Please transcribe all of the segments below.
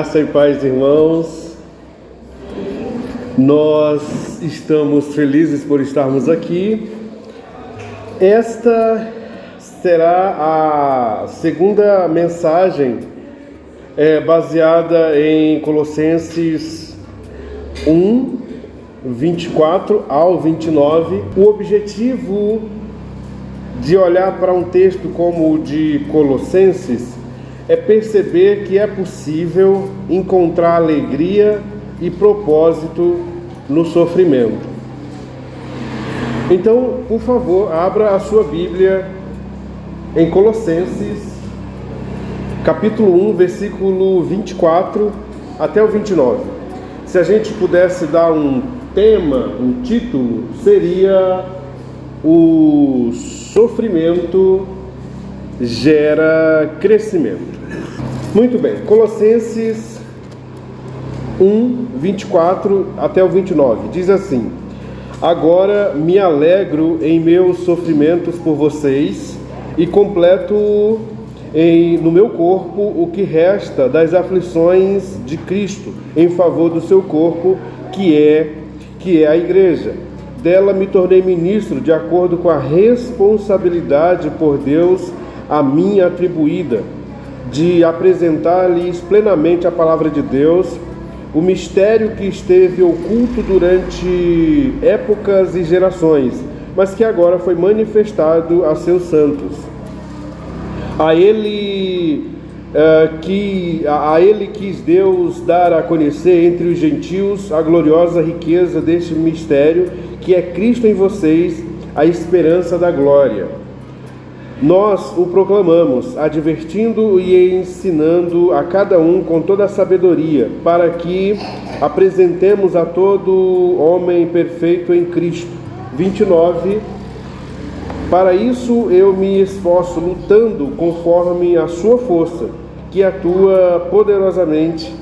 Graça e paz, irmãos. Nós estamos felizes por estarmos aqui. Esta será a segunda mensagem baseada em Colossenses 1, 24 ao 29. O objetivo de olhar para um texto como o de Colossenses é perceber que é possível encontrar alegria e propósito no sofrimento. Então, por favor, abra a sua Bíblia em Colossenses, capítulo 1, versículo 24 até o 29. Se a gente pudesse dar um tema, um título, seria: o sofrimento gera crescimento. Muito bem, Colossenses 1, 24 até o 29, diz assim: agora me alegro em meus sofrimentos por vocês e completo no meu corpo o que resta das aflições de Cristo em favor do seu corpo, que é a igreja. Dela me tornei ministro de acordo com a responsabilidade por Deus a mim atribuída, de apresentar-lhes plenamente a palavra de Deus, o mistério que esteve oculto durante épocas e gerações, mas que agora foi manifestado a seus santos. A ele quis Deus dar a conhecer entre os gentios a gloriosa riqueza deste mistério, que é Cristo em vocês, a esperança da glória. Nós o proclamamos, advertindo e ensinando a cada um com toda a sabedoria, para que apresentemos a todo homem perfeito em Cristo. 29. Para isso eu me esforço lutando conforme a sua força, que atua poderosamente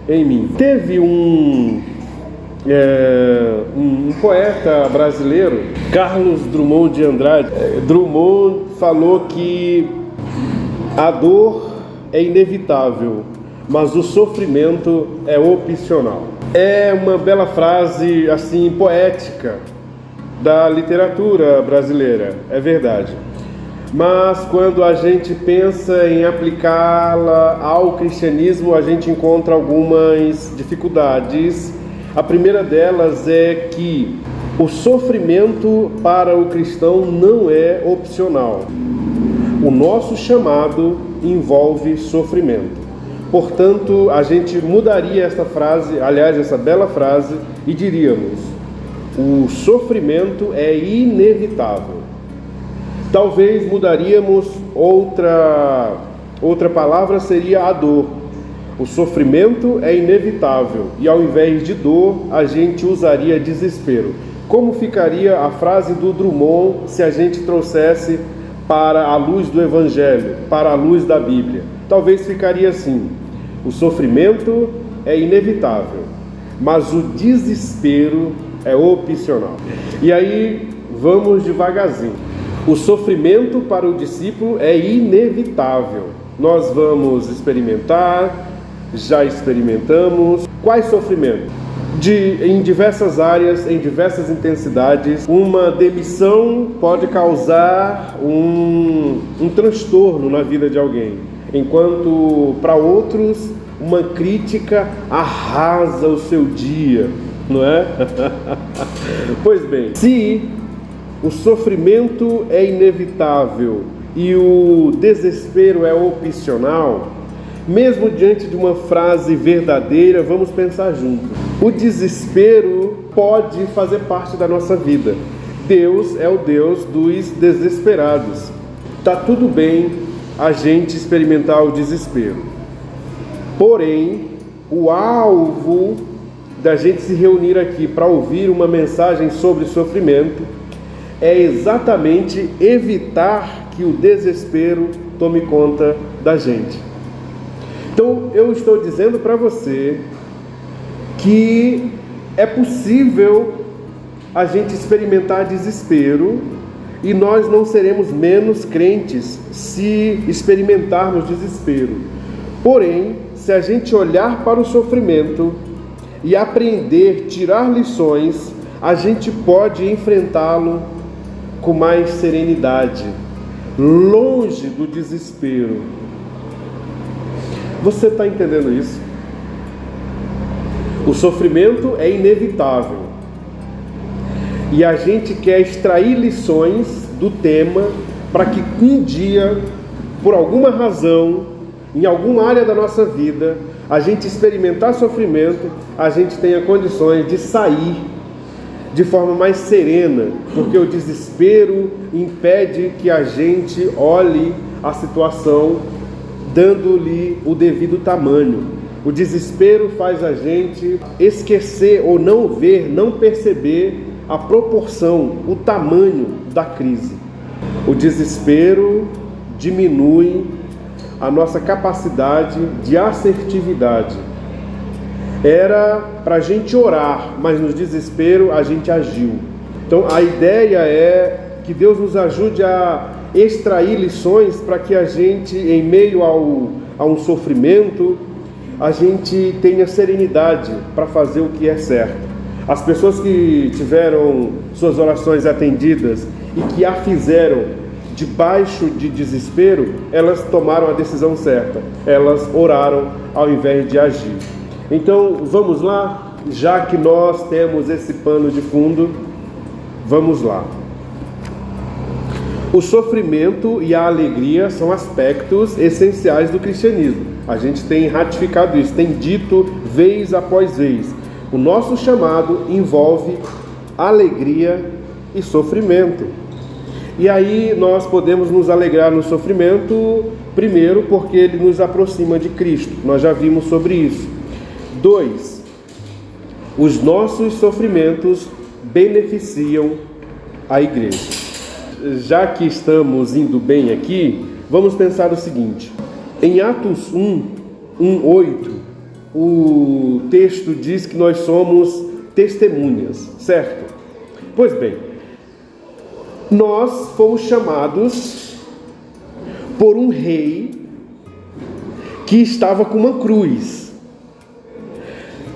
em mim. Teve um poeta brasileiro, Carlos Drummond de Andrade. Drummond falou que a dor é inevitável, mas o sofrimento é opcional. É uma bela frase, assim, poética da literatura brasileira, é verdade. Mas quando a gente pensa em aplicá-la ao cristianismo, a gente encontra algumas dificuldades. A primeira delas é que o sofrimento para o cristão não é opcional. O nosso chamado envolve sofrimento. Portanto, a gente mudaria essa frase, aliás, essa bela frase, e diríamos: o sofrimento é inevitável. Talvez mudaríamos outra palavra, seria a dor. O sofrimento é inevitável e ao invés de dor, a gente usaria desespero. Como ficaria a frase do Drummond se a gente trouxesse para a luz do Evangelho, para a luz da Bíblia? Talvez ficaria assim: o sofrimento é inevitável, mas o desespero é opcional. E aí, vamos devagarzinho. O sofrimento para o discípulo é inevitável. Nós vamos experimentar, já experimentamos. Quais sofrimentos? Em diversas áreas, em diversas intensidades. Uma demissão pode causar um transtorno na vida de alguém, enquanto para outros uma crítica arrasa o seu dia, não é? Pois bem, se o sofrimento é inevitável e o desespero é opcional, mesmo diante de uma frase verdadeira, vamos pensar juntos. O desespero pode fazer parte da nossa vida. Deus é o Deus dos desesperados. Tá tudo bem a gente experimentar o desespero. Porém, o alvo da gente se reunir aqui para ouvir uma mensagem sobre sofrimento é exatamente evitar que o desespero tome conta da gente. Então, eu estou dizendo para você que é possível a gente experimentar desespero e nós não seremos menos crentes se experimentarmos desespero. Porém, se a gente olhar para o sofrimento e aprender, tirar lições, a gente pode enfrentá-lo com mais serenidade, longe do desespero. Você está entendendo isso? O sofrimento é inevitável. E a gente quer extrair lições do tema para que um dia, por alguma razão, em alguma área da nossa vida, a gente experimentar sofrimento, a gente tenha condições de sair de forma mais serena, porque o desespero impede que a gente olhe a situação dando-lhe o devido tamanho. O desespero faz a gente esquecer ou não ver, não perceber a proporção, o tamanho da crise. O desespero diminui a nossa capacidade de assertividade. Era para a gente orar, mas no desespero a gente agiu. Então a ideia é que Deus nos ajude a extrair lições para que a gente, em meio a um sofrimento, a gente tenha serenidade para fazer o que é certo. As pessoas que tiveram suas orações atendidas e que a fizeram debaixo de desespero, elas tomaram a decisão certa. Elas oraram ao invés de agir. Então, vamos lá? Já que nós temos esse pano de fundo, vamos lá. O sofrimento e a alegria são aspectos essenciais do cristianismo. A gente tem ratificado isso, tem dito vez após vez. O nosso chamado envolve alegria e sofrimento. E aí nós podemos nos alegrar no sofrimento, primeiro, porque ele nos aproxima de Cristo. Nós já vimos sobre isso. 2. Os nossos sofrimentos beneficiam a igreja. Já que estamos indo bem aqui, vamos pensar o seguinte. Em Atos 1:8, o texto diz que nós somos testemunhas, certo? Pois bem, nós fomos chamados por um rei que estava com uma cruz,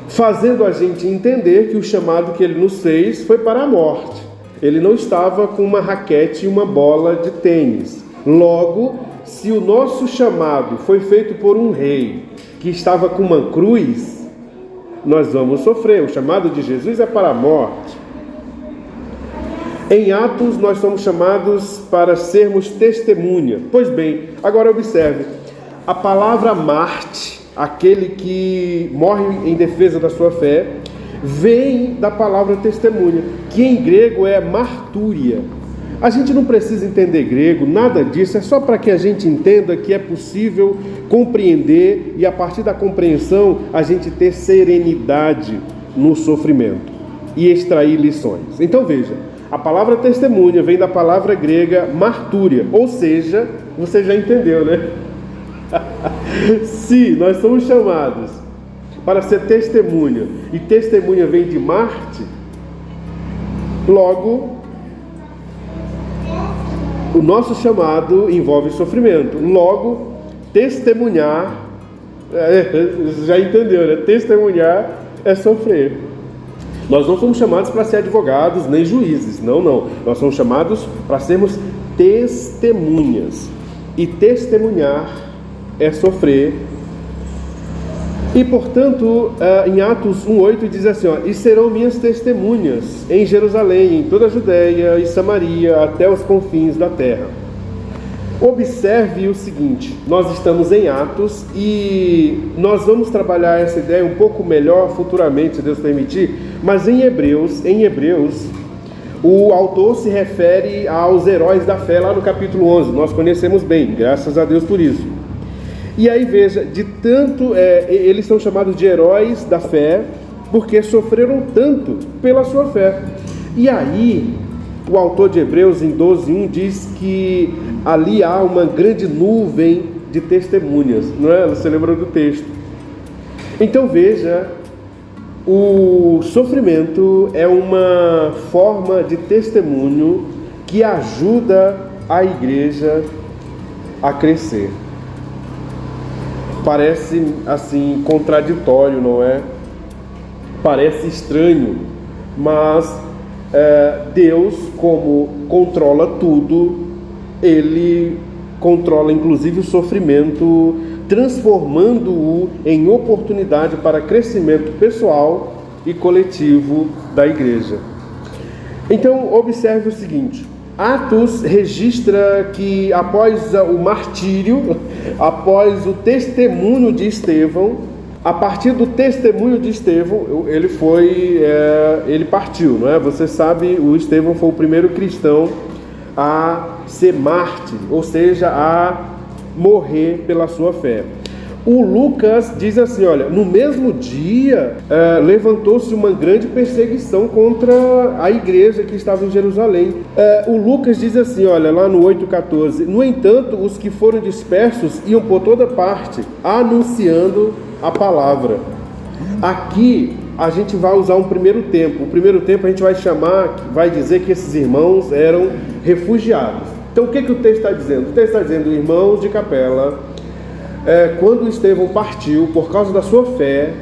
fazendo a gente entender que o chamado que ele nos fez foi para a morte. Ele não estava com uma raquete e uma bola de tênis. Logo, se o nosso chamado foi feito por um rei que estava com uma cruz, nós vamos sofrer. O chamado de Jesus é para a morte. Em Atos, nós somos chamados para sermos testemunha. Pois bem, agora observe. A palavra Marte, aquele que morre em defesa da sua fé, vem da palavra testemunha, que em grego é martúria. A gente não precisa entender grego, nada disso, é só para que a gente entenda que é possível compreender e a partir da compreensão a gente ter serenidade no sofrimento e extrair lições. Então veja, a palavra testemunha vem da palavra grega martúria, ou seja, você já entendeu, né? Se nós somos chamados para ser testemunha, e testemunha vem de Marte, logo, o nosso chamado envolve sofrimento. Logo, testemunhar, já entendeu, né? Testemunhar é sofrer. Nós não somos chamados para ser advogados nem juízes, não. Nós somos chamados para sermos testemunhas. E testemunhar é sofrer. E, portanto, em Atos 1:8 diz assim, ó, e serão minhas testemunhas em Jerusalém, em toda a Judéia e Samaria, até os confins da terra. Observe o seguinte, nós estamos em Atos e nós vamos trabalhar essa ideia um pouco melhor futuramente, se Deus permitir, mas em Hebreus, o autor se refere aos heróis da fé lá no capítulo 11, nós conhecemos bem, graças a Deus por isso. E aí veja, de tanto, eles são chamados de heróis da fé, porque sofreram tanto pela sua fé. E aí, o autor de Hebreus, em 12:1, diz que ali há uma grande nuvem de testemunhas, não é? Você lembra do texto? Então veja, o sofrimento é uma forma de testemunho que ajuda a igreja a crescer. Parece assim contraditório, não é? Parece estranho, mas Deus, como controla tudo, Ele controla inclusive o sofrimento, transformando-o em oportunidade para crescimento pessoal e coletivo da igreja. Então, observe o seguinte: Atos registra que após o martírio, após o testemunho de Estevão, a partir do testemunho de Estevão, ele partiu, não é? Você sabe, o Estevão foi o primeiro cristão a ser mártir, ou seja, a morrer pela sua fé. O Lucas diz assim, olha, no mesmo dia levantou-se uma grande perseguição contra a igreja que estava em Jerusalém. O Lucas diz assim, olha, lá no 8,14, no entanto, os que foram dispersos iam por toda parte, anunciando a palavra. Aqui a gente vai usar um primeiro tempo. O primeiro tempo a gente vai dizer que esses irmãos eram refugiados. Então o que o texto está dizendo? O texto está dizendo, irmãos de Capela, quando Estevão partiu, por causa da sua fé,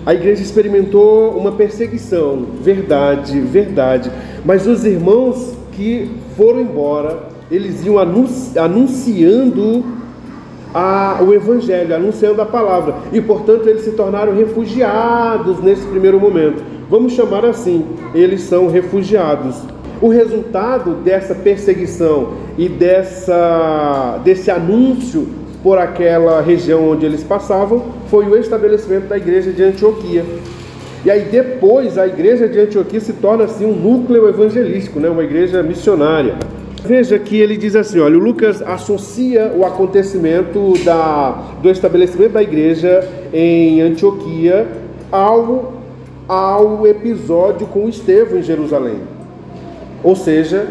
a igreja experimentou uma perseguição, verdade, mas os irmãos que foram embora, eles iam anunciando o evangelho, anunciando a palavra, e portanto eles se tornaram refugiados nesse primeiro momento. Vamos chamar assim, eles são refugiados. O resultado dessa perseguição e desse anúncio por aquela região onde eles passavam foi o estabelecimento da igreja de Antioquia. E aí depois a igreja de Antioquia se torna assim um núcleo evangelístico, né? Uma igreja missionária. Veja que ele diz assim, olha, o Lucas associa o acontecimento do estabelecimento da igreja em Antioquia ao episódio com Estevão em Jerusalém. Ou seja,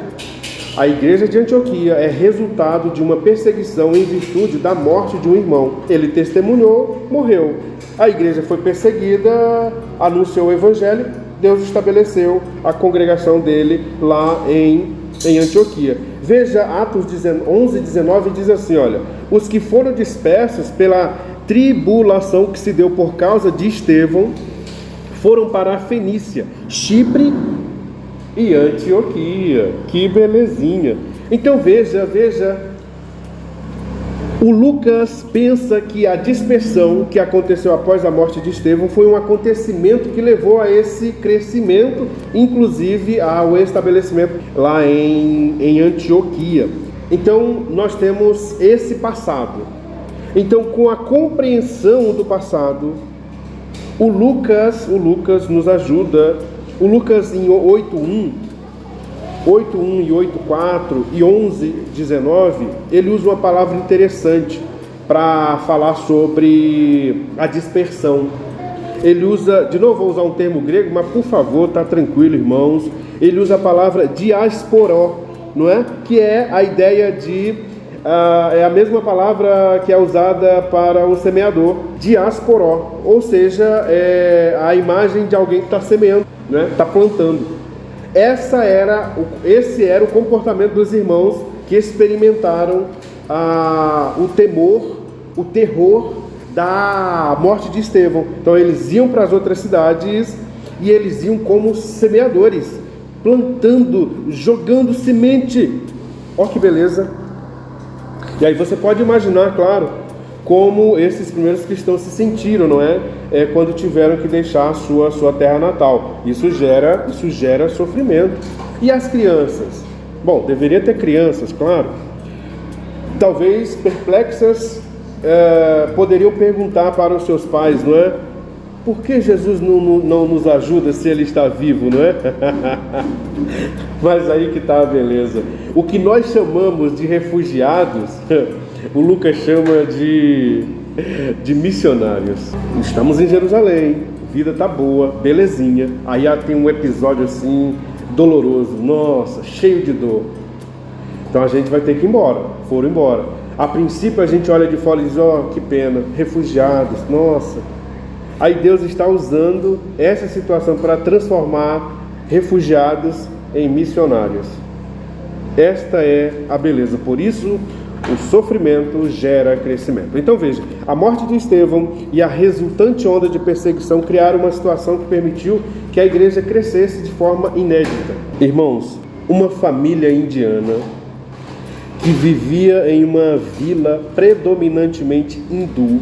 a igreja de Antioquia é resultado de uma perseguição em virtude da morte de um irmão. Ele testemunhou, morreu. A igreja foi perseguida, anunciou o evangelho, Deus estabeleceu a congregação dele lá em Antioquia. Veja Atos 11, 19, diz assim, olha, os que foram dispersos pela tribulação que se deu por causa de Estevão foram para a Fenícia, Chipre e Antioquia. Que belezinha! Então veja, o Lucas pensa que a dispersão que aconteceu após a morte de Estevão foi um acontecimento que levou a esse crescimento, inclusive ao estabelecimento lá em Antioquia. Então nós temos esse passado. Então, com a compreensão do passado, o Lucas nos ajuda. O Lucas em 8.1 e 8.4 e 11.19, ele usa uma palavra interessante para falar sobre a dispersão. Ele usa, de novo vou usar um termo grego, mas por favor, tá tranquilo, irmãos. Ele usa a palavra diasporó, não é? Que é a ideia de... é a mesma palavra que é usada para o semeador, diasporó, ou seja, é a imagem de alguém que está semeando, né? Está plantando. Esse era o comportamento dos irmãos que experimentaram o terror da morte de Estevão. Então eles iam para as outras cidades e eles iam como semeadores, plantando, jogando semente. Olha que beleza! E aí você pode imaginar, claro, como esses primeiros cristãos se sentiram, não é? Quando tiveram que deixar a sua terra natal. Isso gera sofrimento. E as crianças? Bom, deveria ter crianças, claro. Talvez perplexas poderiam perguntar para os seus pais, não é? Por que Jesus não nos ajuda se Ele está vivo, não é? Mas aí que está a beleza. O que nós chamamos de refugiados, o Lucas chama de missionários. Estamos em Jerusalém, vida tá boa, belezinha. Aí tem um episódio assim, doloroso, nossa, cheio de dor. Então a gente vai ter que ir embora. Foram embora. A princípio a gente olha de fora e diz, que pena, refugiados, nossa. Aí Deus está usando essa situação para transformar refugiados em missionários. Esta é a beleza. Por isso O sofrimento gera crescimento. Então veja, a morte de Estevão e a resultante onda de perseguição criaram uma situação que permitiu que a igreja crescesse de forma inédita. Irmãos, uma família indiana que vivia em uma vila predominantemente hindu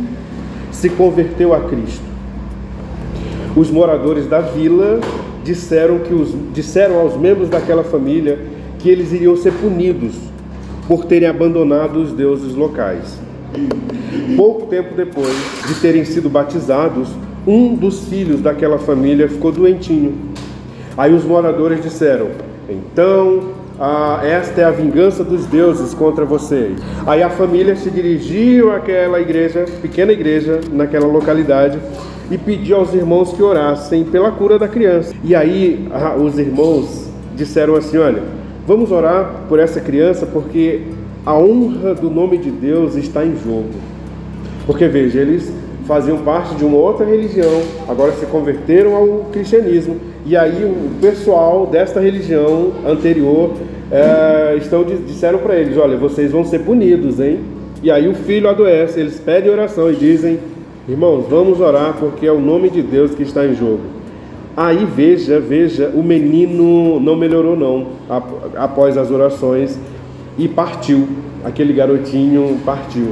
se converteu a Cristo. Os moradores da vila disseram aos membros daquela família que eles iriam ser punidos por terem abandonado os deuses locais. Pouco tempo depois de terem sido batizados, um dos filhos daquela família ficou doentinho. Aí os moradores disseram: então, esta é a vingança dos deuses contra vocês. Aí a família se dirigiu àquela igreja, pequena igreja, naquela localidade, e pediu aos irmãos que orassem pela cura da criança. E aí os irmãos disseram assim: olha, vamos orar por essa criança porque a honra do nome de Deus está em jogo. Porque veja, eles faziam parte de uma outra religião, agora se converteram ao cristianismo, e aí o pessoal desta religião anterior disseram para eles: olha, vocês vão ser punidos, hein? E aí o filho adoece, eles pedem oração e dizem: irmãos, vamos orar porque é o nome de Deus que está em jogo. Aí veja, o menino não melhorou não, após as orações, e partiu, aquele garotinho partiu.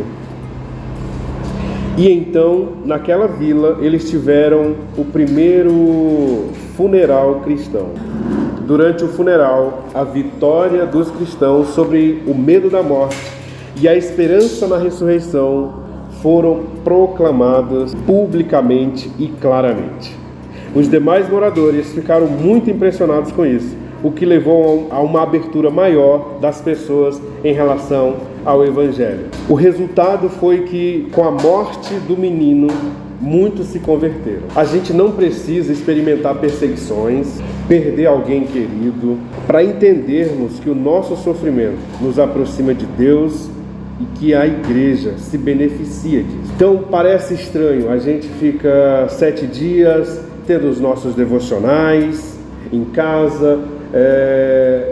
E então, naquela vila, eles tiveram o primeiro funeral cristão. Durante o funeral, a vitória dos cristãos sobre o medo da morte e a esperança na ressurreição foram proclamadas publicamente e claramente. Os demais moradores ficaram muito impressionados com isso, o que levou a uma abertura maior das pessoas em relação ao Evangelho. O resultado foi que, com a morte do menino, muitos se converteram. A gente não precisa experimentar perseguições, perder alguém querido, para entendermos que o nosso sofrimento nos aproxima de Deus e que a igreja se beneficia disso. Então parece estranho, a gente fica 7 dias tendo os nossos devocionais em casa,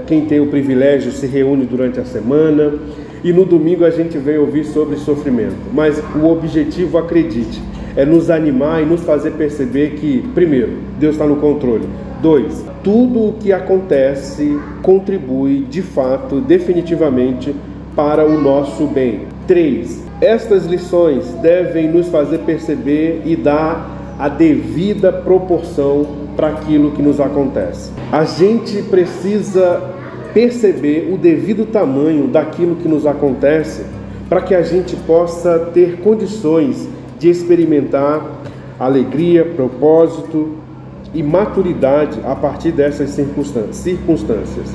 quem tem o privilégio se reúne durante a semana, e no domingo a gente vem ouvir sobre sofrimento. Mas o objetivo, acredite, é nos animar e nos fazer perceber que, primeiro, Deus está no controle. 2, tudo o que acontece contribui de fato, definitivamente, para o nosso bem. 3, estas lições devem nos fazer perceber e dar a devida proporção para aquilo que nos acontece. A gente precisa perceber o devido tamanho daquilo que nos acontece para que a gente possa ter condições de experimentar alegria, propósito e maturidade a partir dessas circunstâncias.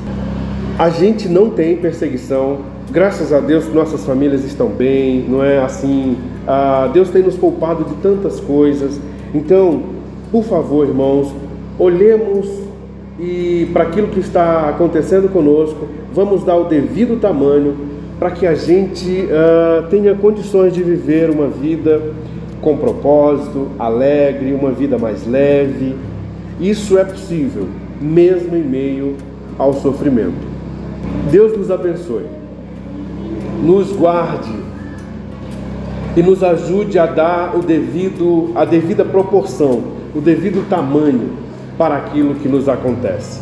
A gente não tem perseguição, graças a Deus nossas famílias estão bem, não é assim? Deus tem nos poupado de tantas coisas. Então, por favor, irmãos, olhemos para aquilo que está acontecendo conosco, vamos dar o devido tamanho para que a gente tenha condições de viver uma vida com propósito, alegre, uma vida mais leve. Isso é possível, mesmo em meio ao sofrimento. Deus nos abençoe, nos guarde e nos ajude a dar a devida proporção, o devido tamanho para aquilo que nos acontece.